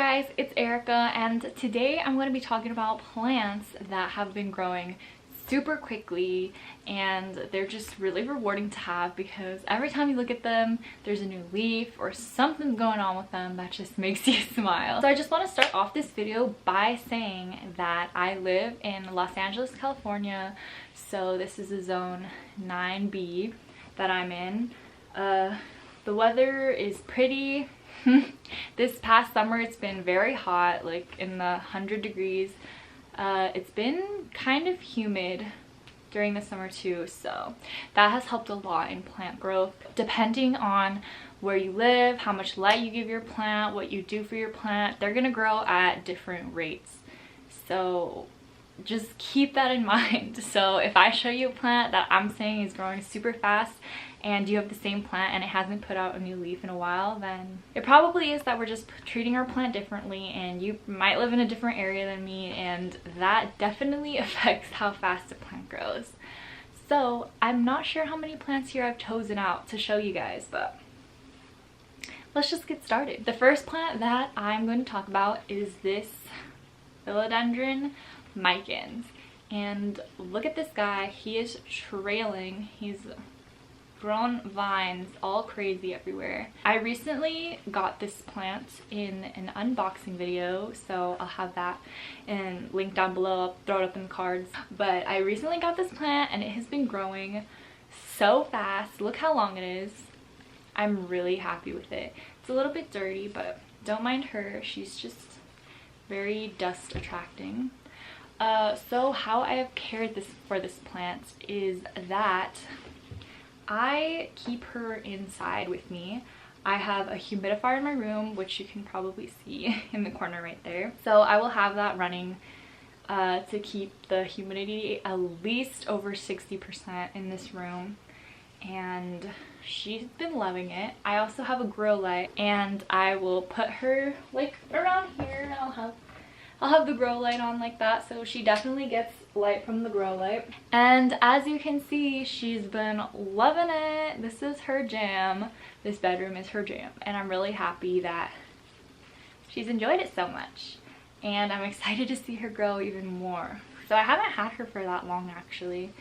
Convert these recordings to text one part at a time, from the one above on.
guys, it's Erica, and today I'm going to be talking about plants that have been growing super quickly, and they're just really rewarding to have because every time you look at them there's a new leaf or something going on with them that just makes you smile. So I just want to start off this video by saying that I live in Los Angeles, California, so this is a zone 9B that I'm in. The weather is pretty. This past summer it's been very hot, like in the 100 degrees. It's been kind of humid during the summer too, so that has helped a lot in plant growth. Depending on where you live, how much light you give your plant, what you do for your plant, they're gonna grow at different rates. So just keep that in mind. So if I show you a plant that I'm saying is growing super fast and you have the same plant and it hasn't put out a new leaf in a while, then it probably is that we're just treating our plant differently, and you might live in a different area than me, and that definitely affects how fast a plant grows. So I'm not sure how many plants here I've chosen out to show you guys, but let's just get started. The first plant that I'm going to talk about is this Philodendron micans, and look at this guy. He is trailing. He's grown vines all crazy everywhere. I recently got this plant in an unboxing video, so I'll have that and link down below. I'll throw it up in the cards. But I recently got this plant and it has been growing so fast. Look how long it is. I'm really happy with it. It's a little bit dirty, but don't mind her. She's just very dust attracting. So how I have cared for this plant is that I keep her inside with me. I have a humidifier in my room, which you can probably see in the corner right there. So I will have that running to keep the humidity at least over 60% in this room, and she's been loving it. I also have a grow light, and I will put her like around here. I'll have the grow light on like that, so she definitely gets light from the grow light. And as you can see, she's been loving it. This is her jam. This bedroom is her jam, and I'm really happy that she's enjoyed it so much, and I'm excited to see her grow even more. So I haven't had her for that long actually,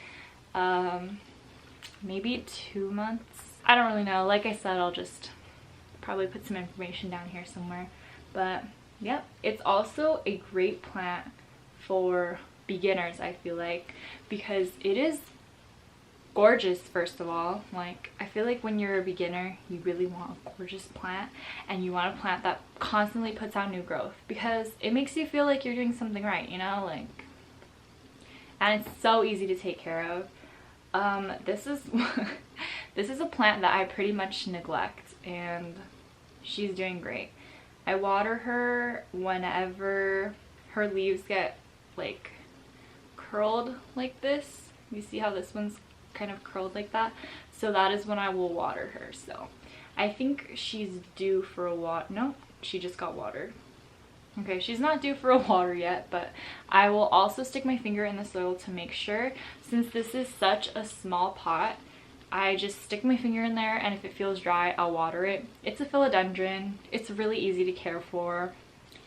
maybe 2 months. I don't really know. Like I said, I'll just probably put some information down here somewhere, but yep. It's also a great plant for beginners, I feel like, because it is gorgeous. First of all, like, I feel like when you're a beginner you really want a gorgeous plant, and you want a plant that constantly puts out new growth because it makes you feel like you're doing something right, you know, like, and it's so easy to take care of. This is a plant that I pretty much neglect, and she's doing great. I water her whenever her leaves get like curled like this. You see how this one's kind of curled like that? So that is when I will water her. So I think she's due for a water. No, she just got watered. Okay, she's not due for a water yet, but I will also stick my finger in the soil to make sure. Since this is such a small pot, I just stick my finger in there, and if it feels dry, I'll water it. It's a philodendron. It's really easy to care for.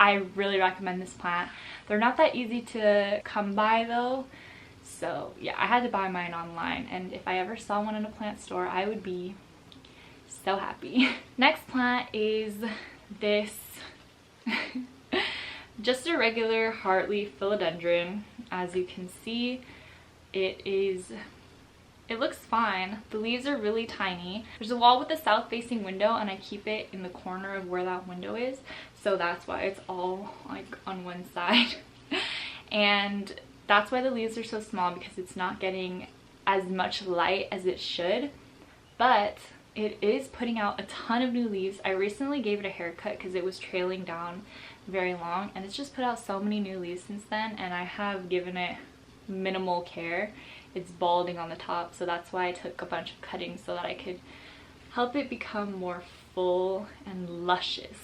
I really recommend this plant. They're not that easy to come by though. So yeah, I had to buy mine online, and if I ever saw one in a plant store, I would be so happy. Next plant is this just a regular heartleaf philodendron. As you can see, it looks fine. The leaves are really tiny. There's a wall with a south-facing window, and I keep it in the corner of where that window is, so that's why it's all like on one side. And that's why the leaves are so small, because it's not getting as much light as it should, but it is putting out a ton of new leaves. I recently gave it a haircut because it was trailing down very long, and it's just put out so many new leaves since then, and I have given it minimal care. It's balding on the top, so that's why I took a bunch of cuttings so that I could help it become more full and luscious.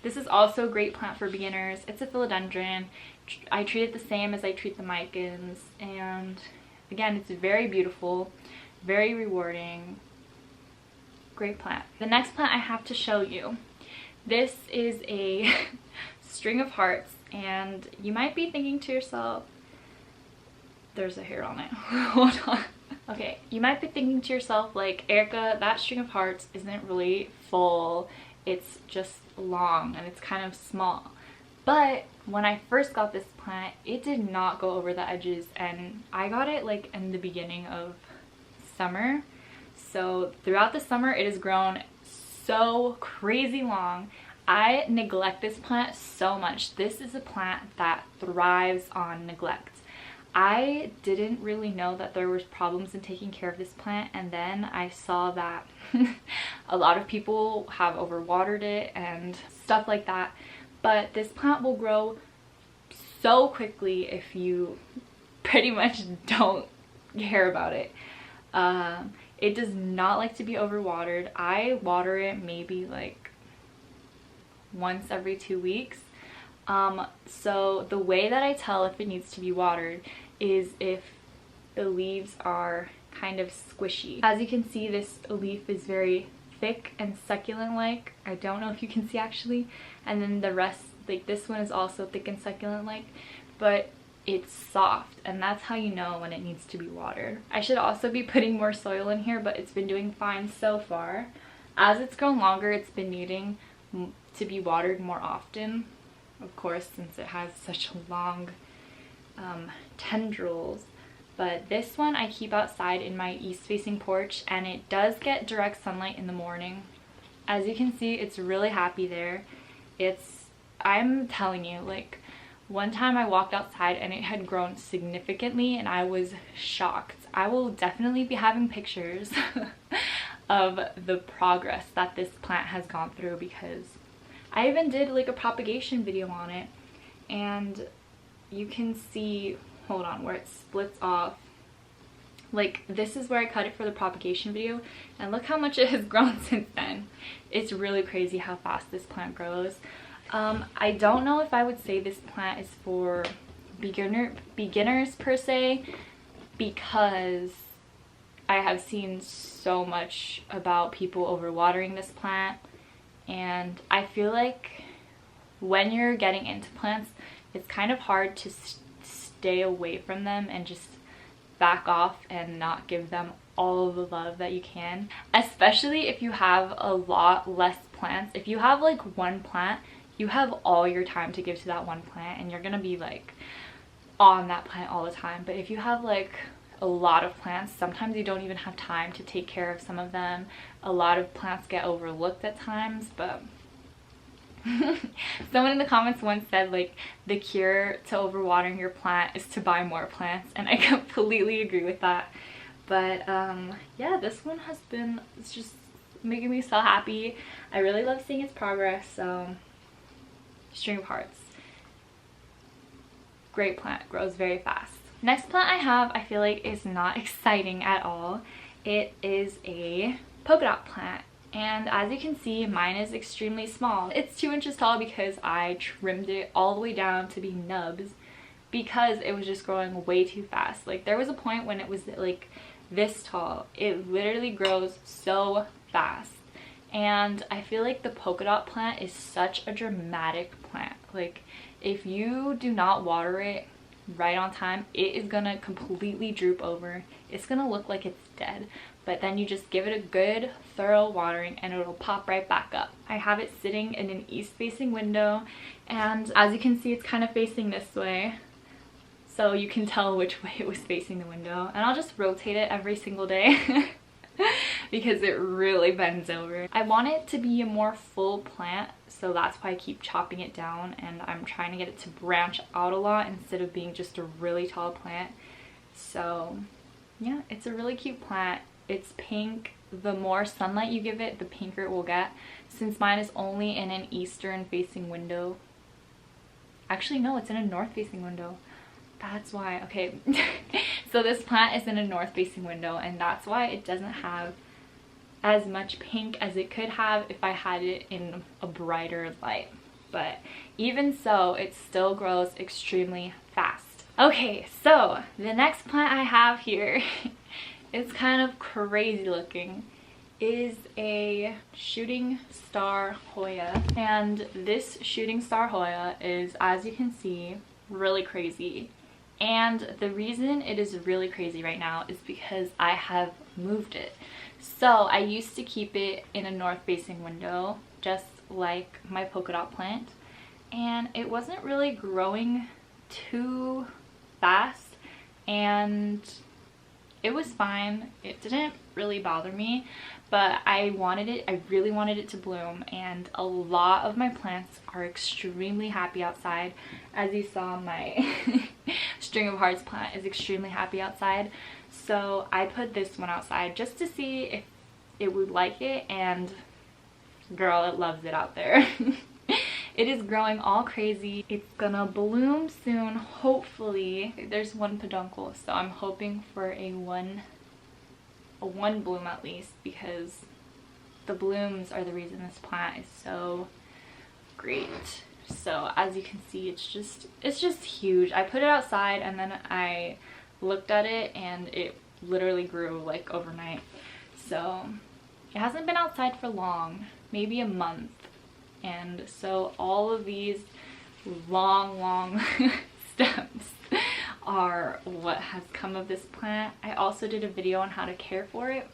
This is also a great plant for beginners. It's a philodendron. I treat it the same as I treat the micans, and again, it's very beautiful, very rewarding, great plant. The next plant I have to show you, this is a string of hearts, and you might be thinking to yourself, there's a hair on it. Hold on. Okay, you might be thinking to yourself like, Erica, that string of hearts isn't really full, it's just long and it's kind of small. But when I first got this plant, it did not go over the edges, and I got it like in the beginning of summer. So throughout the summer it has grown so crazy long. I neglect this plant so much. This is a plant that thrives on neglect. I didn't really know that there was problems in taking care of this plant, and then I saw that a lot of people have overwatered it and stuff like that. But this plant will grow so quickly if you pretty much don't care about it. It does not like to be overwatered. I water it maybe like once every 2 weeks. So the way that I tell if it needs to be watered is if the leaves are kind of squishy. As you can see, this leaf is very thick and succulent like. I don't know if you can see actually. And then the rest, like this one, is also thick and succulent like, but it's soft, and that's how you know when it needs to be watered. I should also be putting more soil in here, but it's been doing fine so far. As it's grown longer, it's been needing to be watered more often, of course, since it has such long tendrils. But this one I keep outside in my east facing porch, and it does get direct sunlight in the morning. As you can see, it's really happy there. I'm telling you, like, one time I walked outside and it had grown significantly and I was shocked. I will definitely be having pictures of the progress that this plant has gone through, because I even did like a propagation video on it, and you can see, hold on, where it splits off. Like, this is where I cut it for the propagation video, and look how much it has grown since then. It's really crazy how fast this plant grows. I don't know if I would say this plant is for beginners per se, because I have seen so much about people overwatering this plant, and I feel like when you're getting into plants, it's kind of hard to stay away from them and just back off and not give them all of the love that you can, especially if you have a lot less plants. If you have like one plant, you have all your time to give to that one plant, and you're gonna be like on that plant all the time. But if you have like a lot of plants, sometimes you don't even have time to take care of some of them. A lot of plants get overlooked at times. But someone in the comments once said like the cure to overwatering your plant is to buy more plants, and I completely agree with that. But yeah, this one has been, it's just making me so happy. I really love seeing its progress. So string of hearts, great plant, grows very fast. Next plant I have, I feel like is not exciting at all. It is a polka dot plant, and as you can see, mine is extremely small. It's 2 inches tall because I trimmed it all the way down to be nubs, because it was just growing way too fast. Like, there was a point when it was like this tall. It literally grows so fast. And I feel like the polka dot plant is such a dramatic plant. Like, if you do not water it right on time, it is gonna completely droop over. It's gonna look like it's dead. But then you just give it a good thorough watering and it'll pop right back up. I have it sitting in an east facing window, and as you can see, it's kind of facing this way, so you can tell which way it was facing the window. And I'll just rotate it every single day because it really bends over. I want it to be a more full plant, so that's why I keep chopping it down, and I'm trying to get it to branch out a lot instead of being just a really tall plant. So yeah, it's a really cute plant. It's pink. The more sunlight you give it, the pinker it will get. Since mine is only in an eastern facing window. Actually, no, it's in a north facing window. That's why. Okay. So this plant is in a north facing window, and that's why it doesn't have as much pink as it could have if I had it in a brighter light. But even so, it still grows extremely fast. Okay, so the next plant I have here is kind of crazy looking. is a shooting star Hoya, and this shooting star Hoya is, as you can see, really crazy. And the reason it is really crazy right now is because I have moved it. So I used to keep it in a north facing window, just like my polka dot plant, and it wasn't really growing too fast, and it was fine. It didn't really bother me, but I really wanted it to bloom, and a lot of my plants are extremely happy outside. As you saw, my string of hearts plant is extremely happy outside. So I put this one outside just to see if it would like it, and girl, it loves it out there. It is growing all crazy. It's gonna bloom soon, hopefully. There's one peduncle, so I'm hoping for a one bloom at least, because the blooms are the reason this plant is so great. So as you can see, it's just huge. I put it outside and then I looked at it and it literally grew like overnight. So it hasn't been outside for long, maybe a month. And so all of these long stems are what has come of this plant. I also did a video on how to care for it.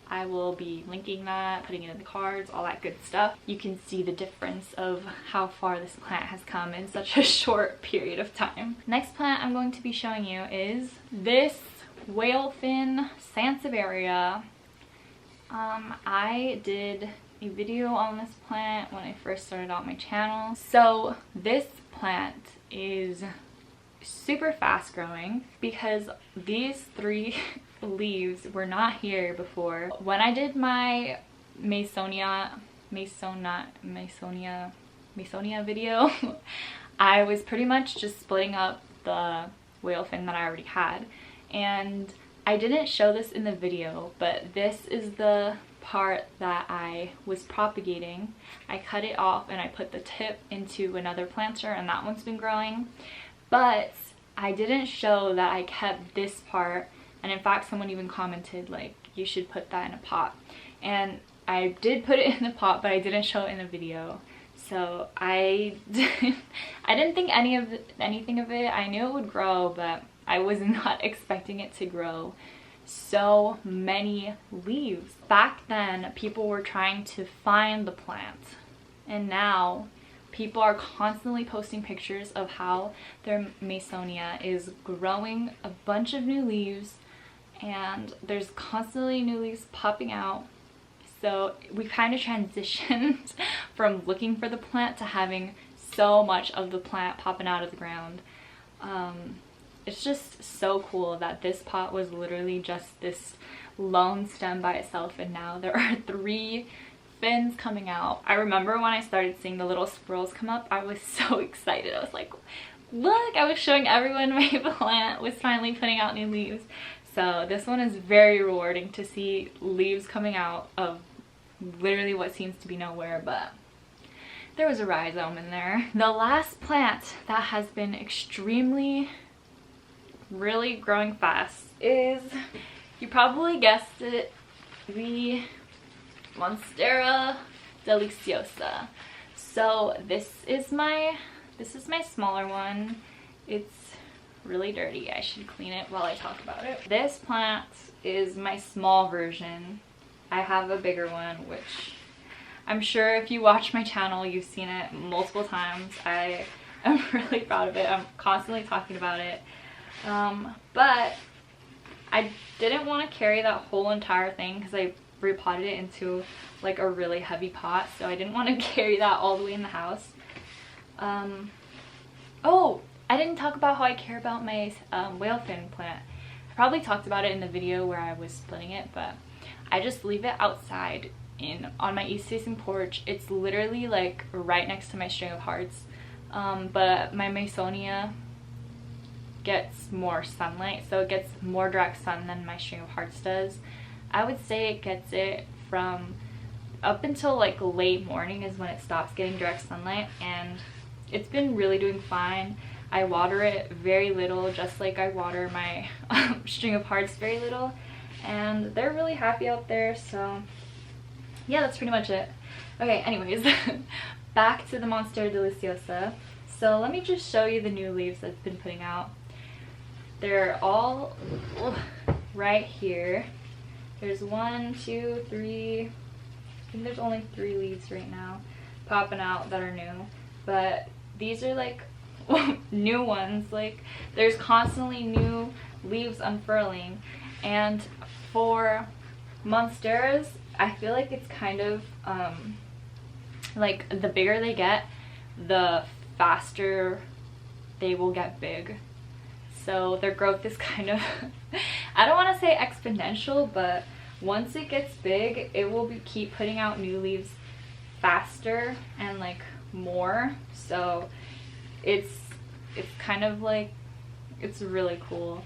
I will be linking that, putting it in the cards, all that good stuff. You can see the difference of how far this plant has come in such a short period of time. Next plant I'm going to be showing you is this whale fin Sansevieria. I did a video on this plant when I first started out my channel. So this plant is super fast growing because these 3 leaves were not here before. When I did my masonia video, I was pretty much just splitting up the whale fin that I already had, and I didn't show this in the video, but this is the part that I was propagating. I cut it off and I put the tip into another planter, and that one's been growing. But I didn't show that I kept this part, and in fact someone even commented like you should put that in a pot, and I did put it in the pot, but I didn't show it in the video. So I didn't think anything of it. I knew it would grow, but I was not expecting it to grow so many leaves. Back then people were trying to find the plant, and now people are constantly posting pictures of how their masonia is growing a bunch of new leaves, and there's constantly new leaves popping out. So we kind of transitioned from looking for the plant to having so much of the plant popping out of the ground. It's just so cool that this pot was literally just this lone stem by itself, and now there are 3 fins coming out. I remember when I started seeing the little squirrels come up, I was so excited. I was like, look, I was showing everyone my plant was finally putting out new leaves. So this one is very rewarding to see leaves coming out of literally what seems to be nowhere, but there was a rhizome in there. The last plant that has been really growing fast is, you probably guessed it, the Monstera deliciosa. So this is my smaller one. It's really dirty. I should clean it while I talk about it. This plant is my small version. I have a bigger one, which I'm sure if you watch my channel you've seen it multiple times. I am really proud of it. I'm constantly talking about it. But I didn't want to carry that whole entire thing because I repotted it into like a really heavy pot, so I didn't want to carry that all the way in the house. Oh, I didn't talk about how I care about my whale fin plant. I probably talked about it in the video where I was splitting it, but I just leave it outside on my east facing porch. It's literally like right next to my string of hearts, but my masonia gets more sunlight, so it gets more direct sun than my string of hearts does. I would say it gets it from up until like late morning is when it stops getting direct sunlight, and it's been really doing fine. I water it very little, just like I water my string of hearts very little, and they're really happy out there. So yeah, that's pretty much it. Okay, anyways, back to the Monstera deliciosa. So let me just show you the new leaves that it's been putting out. They're all right here. There's 1, 2, 3, I think there's only 3 leaves right now popping out that are new. But these are like new ones. Like, there's constantly new leaves unfurling. And for Monsteras, I feel like it's kind of like the bigger they get, the faster they will get big. So their growth is kind of I don't want to say exponential, but once it gets big, it will keep putting out new leaves faster and like more. So it's kind of like, it's really cool.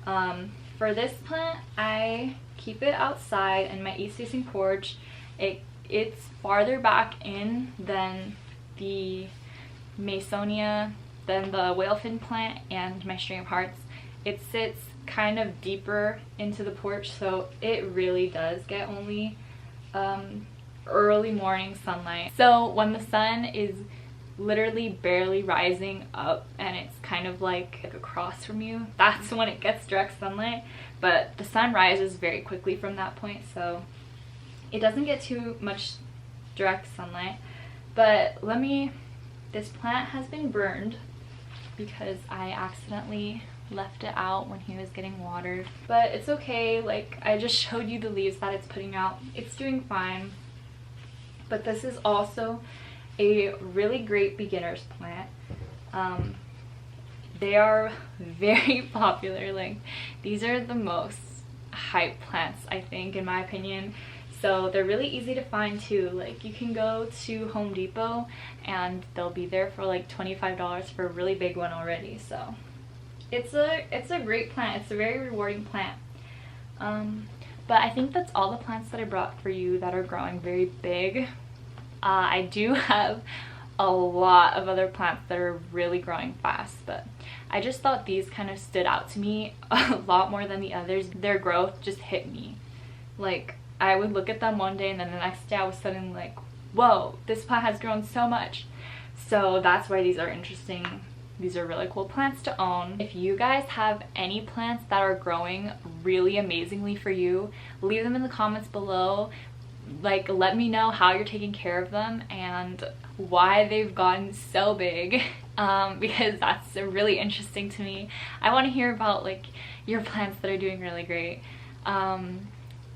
For this plant, I keep it outside in my east-facing porch. It's farther back in than the Masonia, than the whalefin plant and my string of hearts. It sits kind of deeper into the porch, so it really does get only early morning sunlight. So when the sun is literally barely rising up and it's kind of like across from you, that's when it gets direct sunlight. But the sun rises very quickly from that point, so it doesn't get too much direct sunlight. But this plant has been burned because I accidentally left it out when he was getting watered. But it's okay, like I just showed you the leaves that it's putting out. It's doing fine. But this is also a really great beginner's plant. They are very popular. Like, these are the most hype plants, I think, in my opinion. So they're really easy to find too. Like, you can go to Home Depot and they'll be there for like $25 for a really big one already. So it's a great plant. It's a very rewarding plant. But I think that's all the plants that I brought for you that are growing very big. I do have a lot of other plants that are really growing fast, but I just thought these kind of stood out to me a lot more than the others. Their growth just hit me. Like, I would look at them one day and then the next day I was suddenly like, whoa, this plant has grown so much. So that's why these are interesting. These are really cool plants to own. If you guys have any plants that are growing really amazingly for you, leave them in the comments below. Like, let me know how you're taking care of them and why they've gotten so big, because that's really interesting to me. I want to hear about like your plants that are doing really great.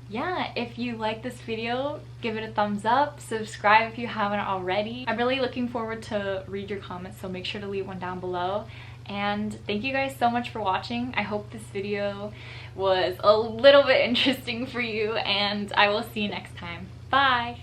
Yeah, if you like this video, give it a thumbs up, subscribe if you haven't already. I'm really looking forward to read your comments, so make sure to leave one down below. And thank you guys so much for watching. I hope this video was a little bit interesting for you, and I will see you next time. Bye!